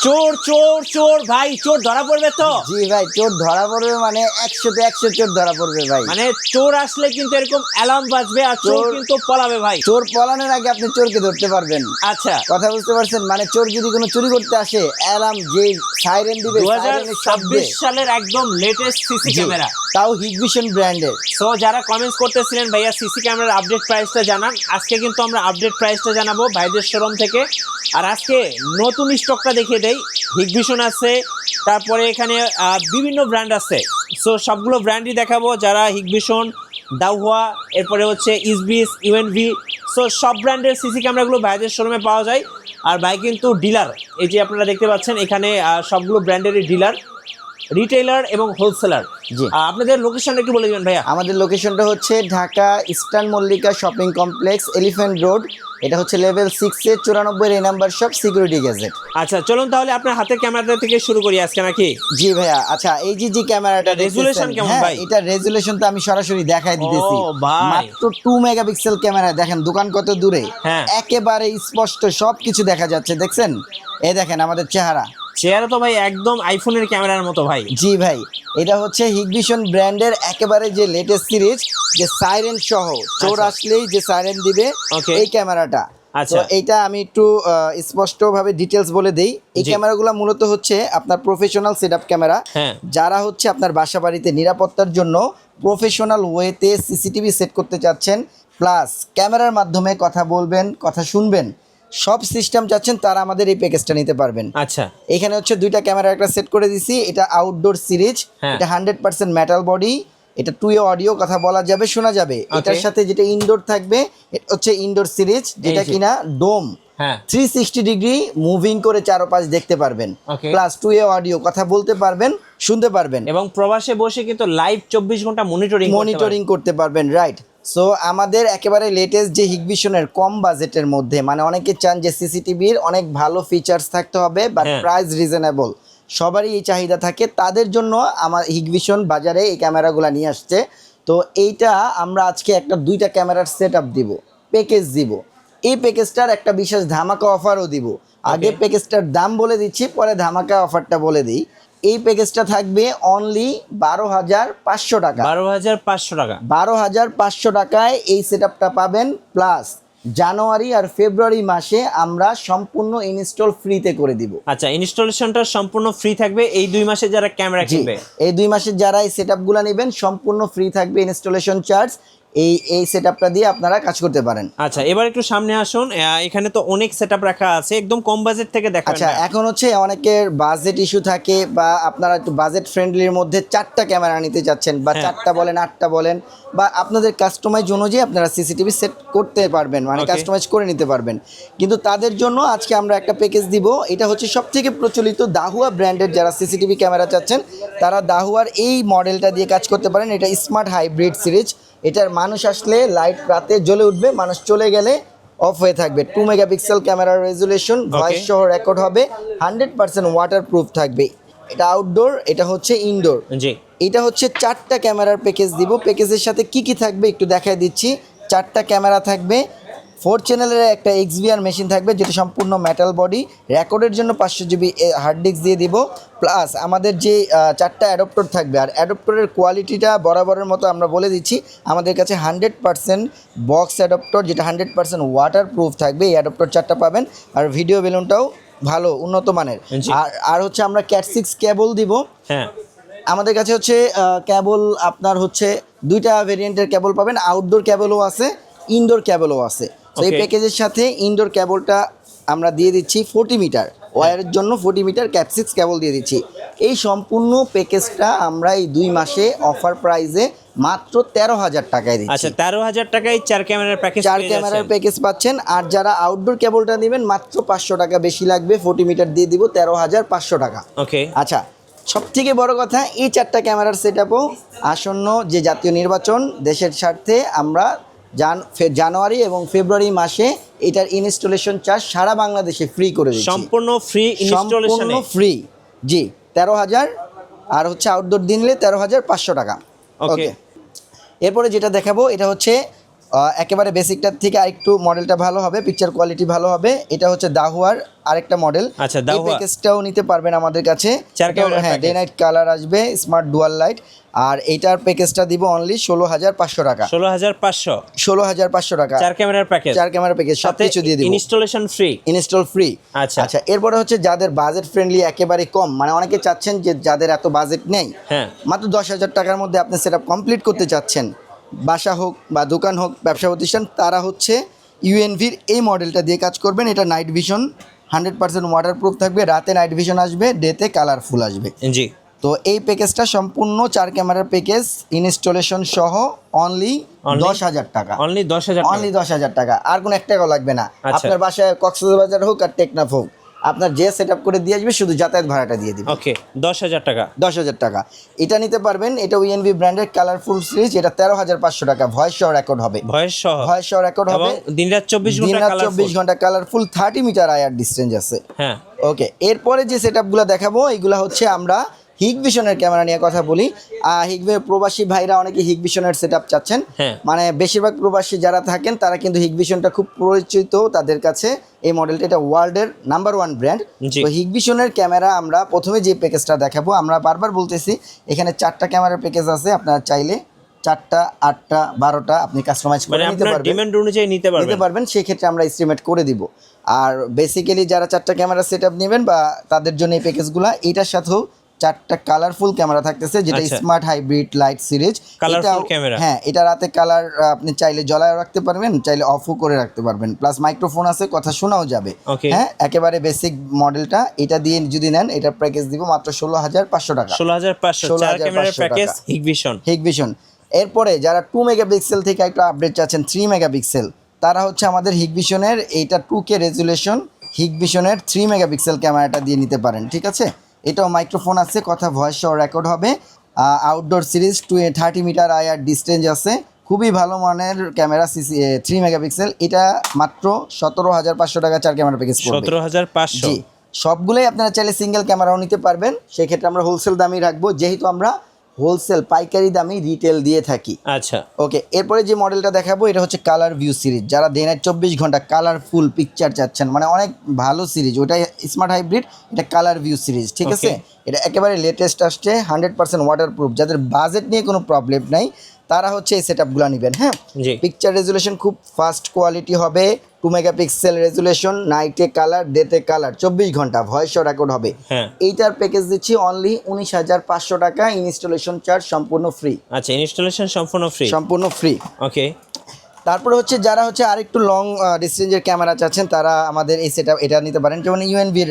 চোর চোর চোর ভাই, চোর ধরা পড়বে তো? জি ভাই, চোর ধরা পড়বে মানে 100-তে 100 চোর ধরা পড়বে ভাই। মানে চোর আসলে কিন্তু এরকম অ্যালার্ম বাজবে আর চোর কিন্তু পলাবে ভাই। চোর পলানোর আগে আপনি চোরকে ধরতে পারবেন। আচ্ছা, কথা বুঝতে পারছেন? মানে চোর যদি কোনো চুরি করতে আসে, অ্যালার্ম যে সাইরেন দিবে, সাইরেনের শব্দে 2026 সালের একদম লেটেস্ট সিসি ক্যামেরা, তাও হিগভিশন ব্র্যান্ডের। সো যারা কমেন্টস করতেছিলেন ভাইয়া সিসি ক্যামেরার আপডেট প্রাইসটা জানান, আজকে কিন্তু আমরা আপডেট প্রাইসটা জানাবো ভাইদের শোরুম থেকে। আর আজকে নতুন স্টকটা দেখিয়ে দেই। হিগভিশন আছে, তারপরে এখানে বিভিন্ন ব্র্যান্ড আছে, সো সবগুলো ব্র্যান্ডই দেখাবো। যারা হিগভিশন, দাহুয়া, এরপরে হচ্ছে ইসবিস, ইউএনভি, সো সব ব্র্যান্ডের সিসি ক্যামেরাগুলো ভাইদের শোরুমে পাওয়া যায়। আর ভাই কিন্তু ডিলার, এই যে আপনারা দেখতে পাচ্ছেন এখানে সবগুলো ব্র্যান্ডেরই ডিলার, রিটেইলার এবং হোলসেলার। জি, আপনাদের লোকেশনটা একটু বলে দিবেন ভাইয়া। আমাদের লোকেশনটা হচ্ছে Dhaka eastern Mallika shopping complex, elephant road. এটা হচ্ছে লেভেল 6-এ 94 এই নাম্বার শপ, সিকিউরিটি গ্যাজেট। আচ্ছা চলুন তাহলে আপনার হাতের ক্যামেরাটা থেকে শুরু করি আজকে নাকি? জি ভাইয়া। আচ্ছা, এই যে ক্যামেরাটা রেজুলেশন কেমন ভাই? এটা রেজুলেশন তো আমি সরাসরি দেখাই দিতেছি। ও ভাই, মাত্র 2 মেগাপিক্সেল ক্যামেরা। দেখেন দোকান কত দূরে, হ্যাঁ। একেবারে স্পষ্ট সবকিছু দেখা যাচ্ছে। দেখছেন, এই দেখেন আমাদের চেহারা। চেহারা তো ভাই একদম আইফোনের ক্যামেরার মতো ভাই। জি ভাই, এটা হচ্ছে হিগভিশন ব্র্যান্ডের একেবারে যে লেটেস্ট সিরিজ, যে সাইরেন সহ চোর আচ্ছা। আসলেই যে সাইরেন দিবে, Okay. এই ক্যামেরাটা। আচ্ছা। তো এইটা আমি একটু স্পষ্টভাবে ডিটেলস বলে দেই। এই জি। ক্যামেরাগুলো মূলত হচ্ছে আপনার প্রফেশনাল সেটআপ ক্যামেরা, হ্যাঁ। যারা হচ্ছে আপনার বাসা বাড়িতে নিরাপত্তার জন্য প্রফেশনাল ওয়েতে সিসিটিভি সেট করতে চাচ্ছেন, প্লাস ক্যামেরার মাধ্যমে কথা বলবেন, কথা শুনবেন, সব সিস্টেম চাচ্ছেন, তারা আমাদের এই প্যাকেজটা নিতে পারবেন। আচ্ছা, এখানে হচ্ছে দুইটা ক্যামেরা একটা সেট করে দিছি। এটা আউটডোর সিরিজ, হ্যাঁ। এটা 100% মেটাল বডি, এটা 2 অডিও, কথা বলা যাবে, শোনা যাবে। এটার সাথে যেটা ইনডোর থাকবে, এটা হচ্ছে ইনডোর সিরিজ, যেটা এই যে। কিনা ডোম, হ্যাঁ। 360 ডিগ্রি মুভিং করে চারপাশ দেখতে পারবেন, Okay. প্লাস 2 অডিও, কথা বলতে পারবেন, শুনতে পারবেন, এবং প্রবাসে বসে কিন্তু লাইভ 24 ঘন্টা মনিটরিং করতে পারবেন। রাইট। সো আমাদের একেবারে লেটেস্ট যে হিগভিশনের কম বাজেটের মধ্যে, মানে অনেকে চান যে সিসিটিভির অনেক ভালো ফিচার্স থাকতে হবে বাট হ্যাঁ। প্রাইস রিজনেবল, সবারই এই চাহিদা থাকে, তাদের জন্য আমার হিগভিশন বাজারে এই ক্যামেরাগুলো নিয়ে আসছে। তো এইটা আমরা আজকে একটা 2টা ক্যামেরার সেট আপ দিব, প্যাকেজ দিব। এই প্যাকেজটার একটা বিশেষ ধামাকা অফারও দিব। আগে প্যাকেজটার দাম বলে দিচ্ছি, পরে ধামাকা অফারটা বলে দিই। এই প্যাকেজটা থাকবে অনলি 12,500 টাকা। 12,500 টাকা। 12,500 টাকায় এই সেটআপটা পাবেন, প্লাস জানুয়ারি আর ফেব্রুয়ারি মাসে আমরা সম্পূর্ণ ইনস্টল ফ্রিতে করে দিব। আচ্ছা, ইনস্টলেশনটা সম্পূর্ণ ফ্রি থাকবে এই 2 মাসে যারা ক্যামেরা জি, কিনবে? এই 2 মাসে যারা এই সেটআপগুলো নেবেন সম্পূর্ণ ফ্রি থাকবে ইনস্টলেশন চার্জ। এই সেটআপটা দিয়ে আপনারা কাজ করতে পারেন। আচ্ছা, এবার একটু সামনে আসুন। এখানে তো অনেক সেটআপ রাখা আছে, একদম কম বাজেট থেকে দেখাবেন। আচ্ছা, এখন হচ্ছে অনেকের বাজেট ইস্যু থাকে, বা আপনারা একটু বাজেট ফ্রেন্ডলির মধ্যে 4টা ক্যামেরা নিতে চাচ্ছেন, বা 4টা বলেন 8টা বলেন, বা আপনাদের কাস্টমাইজ অনুযায়ী আপনারা সিসিটিভি সেট করতে পারবেন, মানে Okay. কাস্টমাইজ করে নিতে পারবেন। কিন্তু তাদের জন্য আজকে আমরা একটা প্যাকেজ দিব। এটা হচ্ছে সবথেকে প্রচলিত দাহুয়া ব্র্যান্ডের, যারা সিসিটিভি ক্যামেরা চাচ্ছেন তারা দাহুয়ার এই মডেলটা দিয়ে কাজ করতে পারেন। এটা স্মার্ট হাইব্রিড সিরিজ। এটার মানুষ আসলে লাইট রাতে জ্বলে উঠবে, মানুষ চলে গেলে অফ হয়ে থাকবে। 2 মেগাপিক্সেল ক্যামেরার রেজুলেশন, ভয়েস সহ রেকর্ড হবে, 100% ওয়াটারপ্রুফ থাকবে। এটা আউটডোর, এটা হচ্ছে ইনডোর। জি। এটা হচ্ছে 4টা ক্যামেরার প্যাকেজ দিব। প্যাকেজের সাথে কি কি থাকবে একটু দেখাই দিচ্ছি। 4টা ক্যামেরা থাকবে, 4 চ্যানেলের একটা XVR মেশিন থাকবে, যেটা সম্পূর্ণ মেটাল বডি, রেকর্ডের জন্য 500 GB হার্ড ডিস্ক দিয়ে দিব, প্লাস আমাদের যে 4টা অ্যাডপ্টর থাকবে। আর অ্যাডপ্টরের কোয়ালিটিটা বরাবরের মতো আমরা বলে দিচ্ছি, আমাদের কাছে 100% বক্স অ্যাডপ্টর, যেটা 100% ওয়াটারপ্রুফ থাকবে। এই অ্যাডপ্টর 4টা পাবেন। আর ভিডিও বেলুনটাও ভালো উন্নত মানের। জি। আর হচ্ছে আমরা ক্যাট 6 কেবল দিব। হ্যাঁ। আমাদের কাছে হচ্ছে কেবল আপনার হচ্ছে 2টা ভেরিয়েন্টের কেবল পাবেন, আউটডোর কেবলও আছে, ইনডোর কেবলও আছে। তো এই Okay. প্যাকেজের সাথে ইনডোর কেবলটা আমরা দিয়ে দিচ্ছি 40 মিটার, ওয়্যারের জন্য 40 মিটার ক্যাট 6 কেবল দিয়ে দিচ্ছি। এই সম্পূর্ণ প্যাকেজটা আমরা এই 2 মাসে অফার প্রাইসে মাত্র 13,000 টাকায় দিচ্ছি। আচ্ছা, 13,000 টাকায় 4 ক্যামেরার প্যাকেজ। 4 ক্যামেরার প্যাকেজ পাচ্ছেন। আর যারা আউটডোর কেবলটা নেবেন মাত্র 500 টাকা বেশি লাগবে, 40 মিটার দিয়ে দিব 13,500 টাকা। ওকে। আচ্ছা, সবথেকে বড় কথা, এই 4টা ক্যামেরার সেটআপও আসন্ন যে জাতীয় নির্বাচন, দেশের স্বার্থে আমরা জানুয়ারি এবং ফেব্রুয়ারি মাসে এটার ইনস্টলেশন চার্জ সারা বাংলাদেশে ফ্রি করে দিচ্ছি। সম্পূর্ণ ফ্রি ইনস্টলেশনে। সম্পূর্ণ ফ্রি। জি, 13,000। আর হচ্ছে আউটডোর দিয়ে নিলে 13,500 টাকা। Okay. ওকে। এরপরে যেটা দেখাবো, এটা হচ্ছে একেবারে বেসিকটার থেকে আরেকটু মডেলটা ভালো হবে, পিকচার কোয়ালিটি ভালো হবে। এটা হচ্ছে দাহুয়ার আরেকটা মডেল। আচ্ছা, এই দাহুয়া প্যাকেজটাও নিতে পারবেন আমাদের কাছে। চার ক্যামেরার হ্যাঁ, ডে প্যাকেজ। নাইট কালার আসবে, স্মার্ট ডুয়াল লাইট। আর এইটার প্যাকেজটা দিব অনলি 16,500 টাকা। 16,500 16,500 টাকা, 4 ক্যামেরার প্যাকেজ, 4 ক্যামেরা প্যাকেজ, সব কিছু দিয়ে দিব, ইনস্টলেশন ফ্রি। Install free. আচ্ছা। আচ্ছা, এরপরে হচ্ছে যাদের বাজেট ফ্রেন্ডলি একেবারে কম, মানে অনেকে চাচ্ছেন যে যাদের এত বাজেট নেই, হ্যাঁ, মাত্র 10,000 টাকার মধ্যে আপনি সেটআপ কমপ্লিট করতে চাচ্ছেন, বাসা হোক বা দোকান হোক, ব্যবসা প্রতিষ্ঠান, তারা হচ্ছে ইউএনভির এই মডেলটা দিয়ে কাজ করবেন। এটা নাইট ভিশন 100% ওয়াটারপ্রুফ থাকবে, রাতে নাইট ভিশন আসবে, ডেতে কালারফুল আসবে। জি। তো এই প্যাকেজটা সম্পূর্ণ 4 ক্যামেরার প্যাকেজ, ইনস্টলেশন সহ অনলি 10,000 টাকা। অনলি 10,000 টাকা। অনলি 10,000 টাকা, আর কোনো 1 টাকাও লাগবে না। আচ্ছা। আপনার বাসায় কক্সবাজার হোক আর টেকনাফ হোক, আপনার যে সেটআপ করে দিয়ে আসবে, শুধু যাতায়াত ভাড়াটা দিয়ে দিবে। ওকে, 10,000 টাকা। 10,000 টাকা। এটা নিতে পারবেন। এটা ইউএনভি ব্র্যান্ডের কালারফুল সিরিজ। এটা 13,500 টাকা। ভয়েস সহ রেকর্ড হবে, ভয়েস সহ, ভয়েস সহ রেকর্ড হবে। এবং দিনরাত 24 ঘন্টা দিনরাত কালারফুল। 24 ঘন্টা কালারফুল, 30 মিটার আইআর ডিসটেন্স আছে। হ্যাঁ, ওকে, এরপরে যে সেটআপগুলো দেখাবো এগুলা হচ্ছে আমরা হিগভিশনের ক্যামেরা নিয়ে কথা বলি। প্রবাসী ভাইরা অনেকে হিগভিশনের সেটআপ চাচ্ছেন। হ্যাঁ। মানে বেশিরভাগ প্রবাসী যারা থাকেন তারা কিন্তু হিগভিশনটা খুব পরিচিত তাদের কাছে। এই মডেলটা, এটা ওয়ার্ল্ডের নাম্বার 1 ব্র্যান্ড। জি। তো হিগভিশনের ক্যামেরা আমরা প্রথমে যে প্যাকেজটা দেখাবো, আমরা বারবার বলতেছি এখানে 4টা ক্যামেরার প্যাকেজ আছে। আপনারা চাইলে 4টা, 8টা, 12টা আপনি কাস্টমাইজ করে মানে নিতে আপনার পারবেন, ডিমান্ড অনুযায়ী নিতে নিতে পারবেন। সেই ক্ষেত্রে আমরা এস্টিমেট করে দিব। আর বেসিক্যালি যারা 4টা ক্যামেরা সেটআপ নেবেন বা তাদের জন্য এই প্যাকেজগুলো, এটার সাথেও 4টা কালারফুল ক্যামেরা থাকতেছে, যেটা আচ্ছা। Smart hybrid light series. Colourful camera. হ্যাঁ, এটা রাতে কালার আপনি চাইলে জ্বলায় রাখতে পারবেন, চাইলে অফও করে রাখতে পারবেন, প্লাস মাইক্রোফোন আছে, কথা শোনাও যাবে। Okay. হ্যাঁ, একেবারে বেসিক মডেলটা। এটা দিয়ে যদি নেন, এটার প্যাকেজ দিব মাত্র 16,500 টাকা। 16,500 4 ক্যামেরার প্যাকেজ হিগভিশন। হিগভিশন। এরপরে যারা 2 মেগাপিক্সেল থেকে একটা আপডেট চাচ্ছেন 3 মেগাপিক্সেল, তারা হচ্ছে আমাদের হিগভিশনের এইটা 2K রেজুলেশন হিগভিশনের 3 মেগাপিক্সেল ক্যামেরাটা দিয়ে নিতে পারেন। ঠিক আছে, এটাও মাইক্রোফোন আছে, কথা ভয়েস সহ রেকর্ড হবে। Outdoor series 30 metre IR distance আছে, খুবই ভালো মানের ক্যামেরা। 3 মেগাপিক্সেল। এটা মাত্র 17,500 টাকা 4 ক্যামেরা প্যাকেজ পড়বে। 17,500। জি, সবগুলোই আপনারা চাইলে সিঙ্গেল ক্যামেরাও নিতে পারবেন। সেক্ষেত্রে আমরা হোলসেল দামই রাখবো, যেহেতু আমরা হোলসেল পাইকারি দামই রিটেল দিয়ে থাকি। আচ্ছা। ওকে, এরপরে যে মডেলটা দেখাবো এটা হচ্ছে কালার ভিউ সিরিজ। যারা ডে নাইট 24 ঘন্টা কালারফুল পিকচার চাচ্ছেন, মানে অনেক ভালো সিরিজ, ওটাই স্মার্ট হাইব্রিড, এটা কালার ভিউ সিরিজ। ঠিক আছে, এটা একেবারে লেটেস্ট আসছে, 100% ওয়াটারপ্রুফ। যাদের বাজেট নিয়ে কোনো প্রবলেম নাই তারা হচ্ছে এই সেটআপগুলো নেবেন। হ্যাঁ, জি। পিকচার রেজুলেশন খুব ফাস্ট কোয়ালিটি হবে, 2 মেগাপিক্সেল রেজুলেশন, নাইটে কালার, ডেতে কালার, 24 ঘন্টা ভয়েস রেকর্ড হবে। হ্যাঁ। এইটার প্যাকেজ দিচ্ছি অনলি 19,500 টাকা, ইনস্টলেশন চার্জ সম্পূর্ণ ফ্রি। আচ্ছা, ইনস্টলেশন সম্পূর্ণ ফ্রি। সম্পূর্ণ ফ্রি। ওকে। তারপরে হচ্ছে যারা হচ্ছে আরেকটু লং ডিস্টেন্সের ক্যামেরা চাচ্ছেন, তারা আমাদের এই সেটআপ এটা নিতে পারেন। যেমন ইউএনভির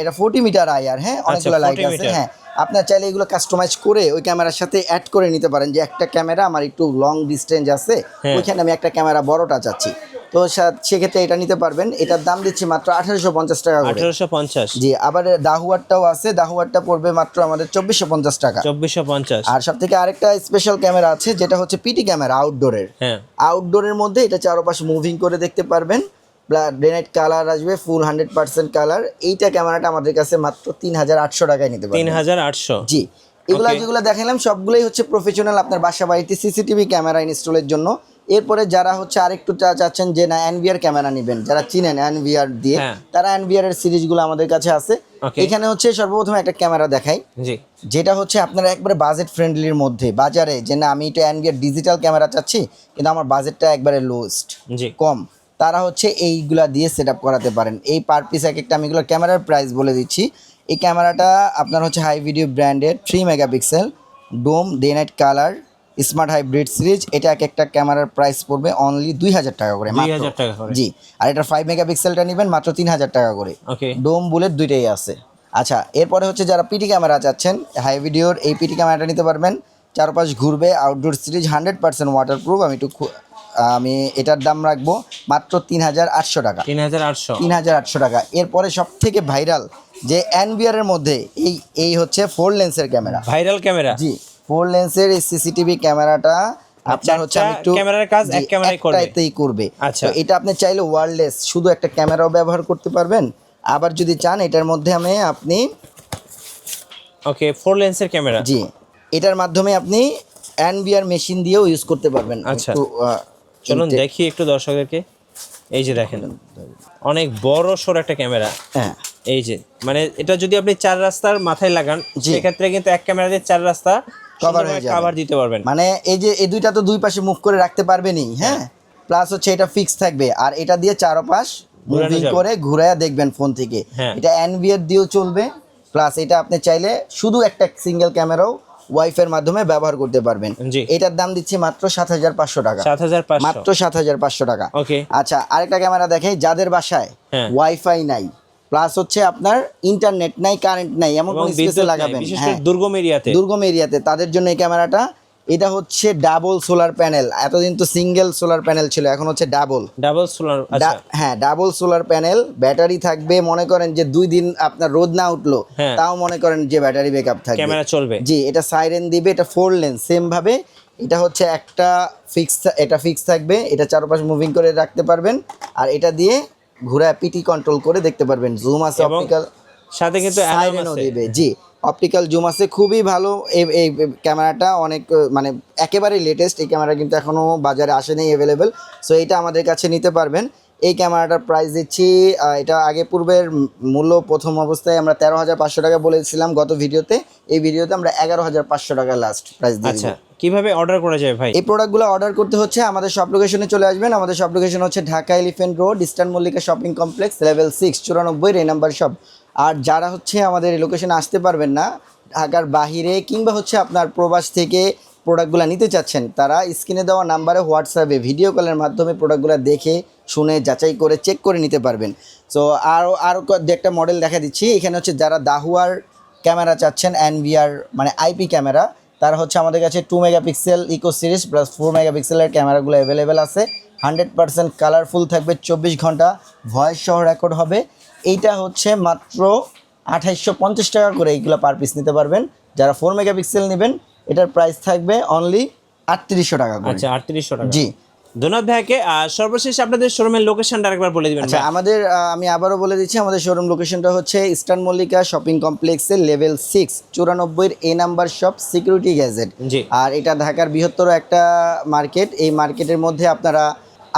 এটা 40 মিটার আইআর। হ্যাঁ, অনেকগুলো লাইট 40 আছে। মিটার। হ্যাঁ, আপনার চাইলে এগুলো কাস্টমাইজ করে ওই ক্যামেরার সাথে অ্যাড করে নিতে পারেন, যে একটা ক্যামেরা আমার একটু লং ডিস্টেন্স আছে, হ্যাঁ। ওইখানে আমি একটা ক্যামেরা বড়টা চাচ্ছি, তো সেক্ষেত্রে এটা নিতে পারবেন। এটার দাম দিচ্ছি মাত্র 1850 টাকা করে। 1850। জি, আবার দাহুয়ারটাও আছে, দাহুয়ারটা পড়বে মাত্র আমাদের 2450 টাকা। 2450। আর সব থেকে আরেকটা স্পেশাল ক্যামেরা আছে, যেটা হচ্ছে পিটি ক্যামেরা আউটডোরের। হ্যাঁ। আউটডোরের মধ্যে এটা চারপাশে মুভিং করে দেখতে পারবেন, ডে নাইট কালার আসবে, ফুল 100% কালার। এইটা ক্যামেরাটা আমাদের কাছে মাত্র 3,800 টাকায় নিতে পারবেন। 3,800। জি, এগুলা Okay. যেগুলো দেখালাম সবগুলোই হচ্ছে প্রফেশনাল, আপনার বাসা বাড়িতে সিসিটিভি ক্যামেরা ইনস্টলের জন্য। এরপরে যারা হচ্ছে আরেকটু চাচ্ছেন যে না এনভিআর ক্যামেরা নেবেন, যারা চিনেন এনভিআর দিয়ে, হ্যাঁ। তারা এনভিআর এর সিরিজগুলো আমাদের কাছে আছে। Okay. এখানে হচ্ছে সর্বপ্রথম একটা ক্যামেরা দেখাই, জি। যেটা হচ্ছে আপনারা একবারে বাজেট ফ্রেন্ডলির মধ্যে, বাজারে যে না আমি এটা এনভিআর ডিজিটাল ক্যামেরা চাচ্ছি কিন্তু আমার বাজেটটা একবারে লোয়েস্ট, জি। কম, তারা হচ্ছে এইগুলা দিয়ে সেট আপ করাতে পারেন। এই পার পিস এক একটা আমি এগুলো ক্যামেরার প্রাইস বলে দিচ্ছি। এই ক্যামেরাটা আপনার হচ্ছে হাই ভিডিও ব্র্যান্ডের 3 megapixel dome day night colour smart hybrid series. এটা এক একটা ক্যামেরার প্রাইস পড়বে অনলি 2,000 টাকা করে মাত্র। 2,000 টাকা করে। জি, আর এটা 5 মেগাপিক্সেলটা নেবেন মাত্র 3,000 টাকা করে। ওকে। ডোম বুলেট দুইটাই আছে। আচ্ছা, এরপরে হচ্ছে যারা পিটি ক্যামেরা চাচ্ছেন, হাই ভিডিওর এই পিটি ক্যামেরাটা নিতে পারবেন, চারপাশ ঘুরবে, আউটডোর সিরিজ, 100% ওয়াটারপ্রুফ। আমি এটার দাম রাখবো মাত্র 3,800 টাকা। 3,800। 3,800 টাকা। এরপরে সব থেকে ভাইরাল যে এনভিআর এর মধ্যে এই হচ্ছে 4 লেন্সের ক্যামেরা। Viral camera. জি, 4 লেন্সের এই সিসিটিভি ক্যামেরাটা আপনার হচ্ছে আমি একটু ক্যামেরার কাজ এক ক্যামেরাই করবে। একটাতেই করবে। আচ্ছা। তো এটা আপনি চাইলে ওয়্যারলেস শুধু একটা ক্যামেরাও ব্যবহার করতে পারবেন, আবার যদি চান এটার মধ্যে আপনি ওকে, 4 লেন্সের ক্যামেরা। জি, এটার মাধ্যমে আপনি এনভিআর মেশিন দিয়েও ইউজ করতে পারবেন। আচ্ছা। একটু চলুন দেখি একটু দর্শকদেরকে। এই যে দেখেন অনেক বড় সড় একটা ক্যামেরা। হ্যাঁ এই যে মানে এটা যদি আপনি 4 রাস্তার মাথায় লাগান জি। সেক্ষেত্রে কিন্তু এক ক্যামেরা দিয়ে 4 রাস্তা Cover হয়ে যাবে। কভার দিতে পারবেন। মানে এই যে এই দুইটা তো দুই পাশে মুভ করে রাখতে পারবেনই, হ্যাঁ, প্লাস হচ্ছে এটা ফিক্স থাকবে আর এটা দিয়ে চারপাশ ঘোরানো মুভিং যাবে। করে ঘুরায়া দেখবেন ফোন থেকে। হ্যাঁ। এটা এনভিআর দিয়েও চলবে, প্লাস এটা আপনি চাইলে শুধু একটা সিঙ্গেল ক্যামেরাও ওয়াইফাইয়ের মাধ্যমে ব্যবহার করতে পারবেন। জি। এটার দাম দিচ্ছি মাত্র 7,500 টাকা। 7,500 মাত্র 7,500 টাকা। ওকে। আচ্ছা আরেকটা ক্যামেরা দেখাই, যাদের বাসায় হ্যাঁ। ওয়াইফাই নাই, প্লাস হচ্ছে আপনার ইন্টারনেট নাই, কারেন্ট নাই, এমন এবং কোন স্পেসে বিদ্যুৎ নাই, লাগাবেন, বিশেষ করে হ্যাঁ, দুর্গম এরিয়াতে। দুর্গম এরিয়াতে, তাদের জন্য এই ক্যামেরাটা। এটা হচ্ছে ডাবল সোলার প্যানেল, এতদিন তো সিঙ্গেল সোলার প্যানেল ছিল, এখন হচ্ছে ডাবল। Double solar. আচ্ছা হ্যাঁ ডাবল সোলার প্যানেল, ব্যাটারি থাকবে, মনে করেন যে 2 দিন আপনার রোদ না উঠলো হ্যাঁ। তাও মনে করেন যে ব্যাটারি ব্যাকআপ থাকবে, ক্যামেরা চলবে। জি। এটা সাইরেন দিবে, এটা 4 লেন সেম ভাবে। এটা হচ্ছে একটা এটা ফিক্স থাকবে, এটা চারপাশে মুভিং করে রাখতে পারবেন, আর এটা দিয়ে ঘুরে পিটি কন্ট্রোল করে দেখতে পারবেন। জুম আছে, এবং অপটিক্যাল সাথে কিন্তু অ্যালার্ম সাইরেনও আছে। দিবে, জি। অপটিক্যাল জুম আছে, খুবই ভালো এই ক্যামেরাটা, অনেক মানে একেবারেই লেটেস্ট। এই ক্যামেরা কিন্তু এখনও বাজারে আসেনি অ্যাভেলেবেল, সো এইটা আমাদের কাছে নিতে পারবেন। এই ক্যামেরাটার প্রাইস দিচ্ছি, এটা আগে পূর্বের মূল্য প্রথম অবস্থায় আমরা 13,500 টাকা বলেছিলাম গত ভিডিওতে, এই ভিডিওতে আমরা 11,500 টাকা লাস্ট প্রাইস দিয়ে আচ্ছা দিচ্ছি। কিভাবে অর্ডার করা যায় ভাই? এই প্রোডাক্টগুলো অর্ডার করতে হচ্ছে আমাদের সব লোকেশনে চলে আসবেন। আমাদের সব লোকেশন হচ্ছে Dhaka elephant road, eastern Mallika shopping complex, level 6, 94 এই নাম্বার সব। আর যারা হচ্ছে আমাদের এই লোকেশনে আসতে পারবেন না, ঢাকার বাহিরে কিংবা হচ্ছে আপনার প্রবাস থেকে প্রোডাক্টগুলো নিতে চাচ্ছেন, তারা স্ক্রিনে দেওয়া নাম্বারে হোয়াটসঅ্যাপে ভিডিও কলের মাধ্যমে প্রোডাক্টগুলো দেখে শুনে যাচাই করে চেক করে নিতে পারবেন। সো আরও একটা মডেল দেখা দিচ্ছি। এখানে হচ্ছে যারা দাহুয়ার ক্যামেরা চাচ্ছেন, এনভিআর মানে আইপি ক্যামেরা, তারা হচ্ছে আমাদের কাছে 2 মেগাপিক্সেল ইকো সিরিজ প্লাস 4 মেগাপিক্সেলের ক্যামেরাগুলো অ্যাভেলেবেল আছে। 100% কালারফুল থাকবে, 24 ঘন্টা ভয়েস সহ রেকর্ড হবে। এইটা হচ্ছে মাত্র 2850 টাকা করে এইগুলো পার পিস নিতে পারবেন। যারা 4 মেগাপিক্সেল নেবেন এটার প্রাইস থাকবে অনলি 3800 টাকা করে। আচ্ছা 3800 টাকা। জি। ধন্যবাদ ভাইকে। আর সর্বশেষ আপনাদের শোরুমের লোকেশনটা আরেকবার বলে দিবেন আচ্ছা ভাই। আমাদের আমি আবারও বলে দিচ্ছি, আমাদের শোরুম লোকেশনটা হচ্ছে ইস্টার্ন মল্লিকা শপিং কমপ্লেক্সের লেভেল 6, 94 এ নাম্বার শপ, সিকিউরিটি গ্যাজেট। জি। আর এটা ঢাকার বৃহত্তর একটা মার্কেট। এই মার্কেটের মধ্যে আপনারা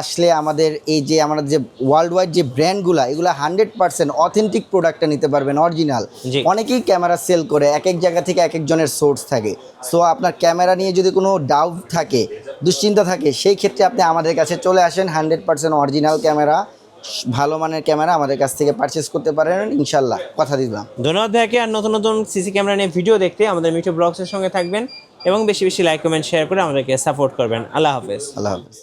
আসলে আমাদের এই যে আমাদের যে ওয়ার্ল্ড ওয়াইড যে ব্র্যান্ডগুলো, এগুলো 100% অথেন্টিক প্রোডাক্টটা নিতে পারবেন, অরিজিনাল। জি। অনেকেই ক্যামেরা সেল করে, এক এক জায়গা থেকে এক একজনের সোর্স থাকে। সো আপনার ক্যামেরা নিয়ে যদি কোনো ডাউট থাকে, দুশ্চিন্তা থাকে, সেই ক্ষেত্রে আপনি আমাদের কাছে চলে আসেন। 100% অরিজিনাল ক্যামেরা, ভালো মানের ক্যামেরা আমাদের কাছ থেকে পারচেস করতে পারেন ইনশাল্লাহ, কথা দিলাম। ধন্যবাদ ভাইকে। আর নতুন নতুন সিসি ক্যামেরা নিয়ে ভিডিও দেখতে আমাদের মিঠু ব্লগসের সঙ্গে থাকবেন এবং বেশি বেশি লাইক কমেন্ট শেয়ার করে আমাদেরকে সাপোর্ট করবেন। আল্লাহ হাফেজ। আল্লাহ হাফেজ।